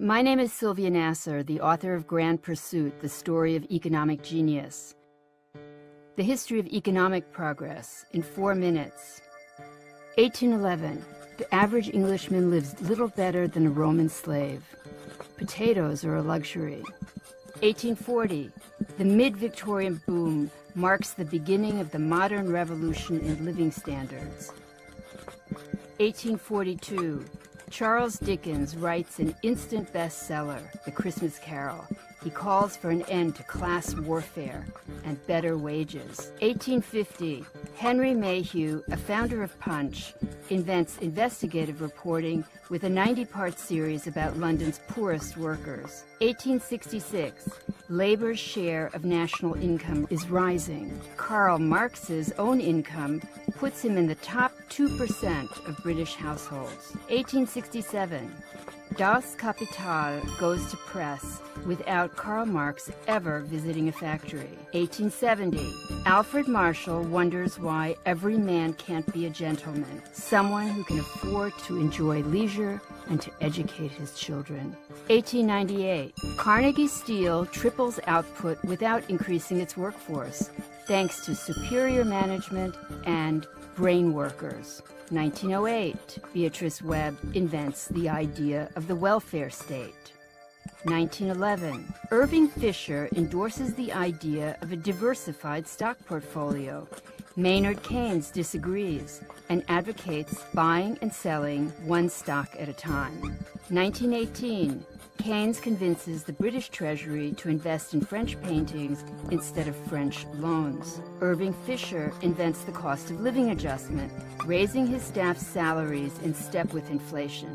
My name is Sylvia Nasar, the author of Grand Pursuit, The Story of Economic Genius. The history of economic progress in 4 minutes. 1811. The average Englishman lives little better than a Roman slave. Potatoes are a luxury. 1840. The mid-Victorian boom marks the beginning of the modern revolution in living standards. 1842. Charles Dickens writes an instant bestseller, The Christmas Carol. He calls for an end to class warfare and better wages. 1850, Henry Mayhew, a founder of Punch, invents investigative reporting with a 90-part series about London's poorest workers. 1866, labor's share of national income is rising. Karl Marx's own income puts him in the top 2% of British households. 1867, Das Kapital goes to press without Karl Marx ever visiting a factory. 1870, Alfred Marshall wonders why every man can't be a gentleman, someone who can afford to enjoy leisure and to educate his children. 1898, Carnegie Steel triples output without increasing its workforce, thanks to superior management and brain workers. 1908, Beatrice Webb invents the idea of the welfare state. 1911, Irving Fisher endorses the idea of a diversified stock portfolio. Maynard Keynes disagrees and advocates buying and selling one stock at a time. 1918, Keynes convinces the British Treasury to invest in French paintings instead of French loans. Irving Fisher invents the cost of living adjustment, raising his staff's salaries in step with inflation.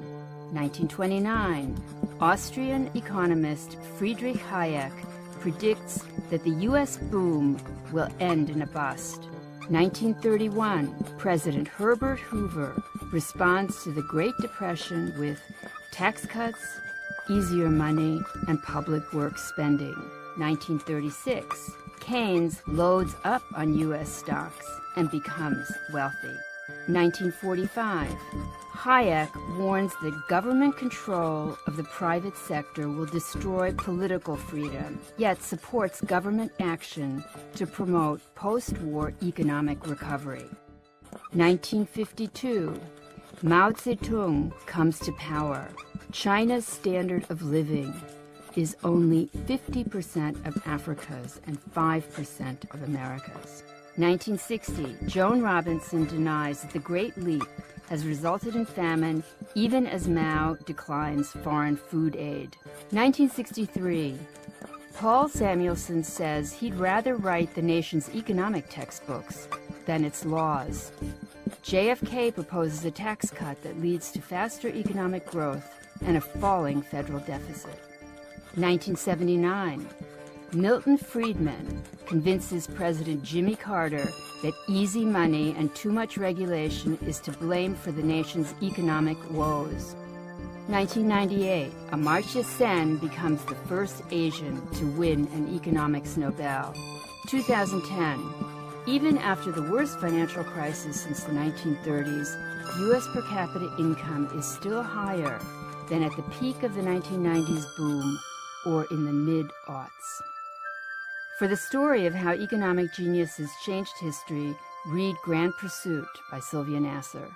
1929, Austrian economist Friedrich Hayek predicts that the U.S. boom will end in a bust. 1931, President Herbert Hoover responds to the Great Depression with tax cuts, easier money, and public works spending. 1936, Keynes loads up on U.S. stocks and becomes wealthy. 1945, Hayek warns that government control of the private sector will destroy political freedom, yet supports government action to promote post-war economic recovery. 1952, Mao Zedong comes to power. China's standard of living is only 50% of Africa's and 5% of America's. 1960, Joan Robinson denies that the Great Leap has resulted in famine even as Mao declines foreign food aid. 1963, Paul Samuelson says he'd rather write the nation's economic textbooks than its laws. JFK proposes a tax cut that leads to faster economic growth and a falling federal deficit. 1979, Milton Friedman convinces President Jimmy Carter that easy money and too much regulation is to blame for the nation's economic woes. 1998, Amartya Sen becomes the first Asian to win an economics Nobel. 2010, even after the worst financial crisis since the 1930s, U.S. per capita income is still higher than at the peak of the 1990s boom or in the mid-aughts. For the story of how economic geniuses changed history, read Grand Pursuit by Sylvia Nasar.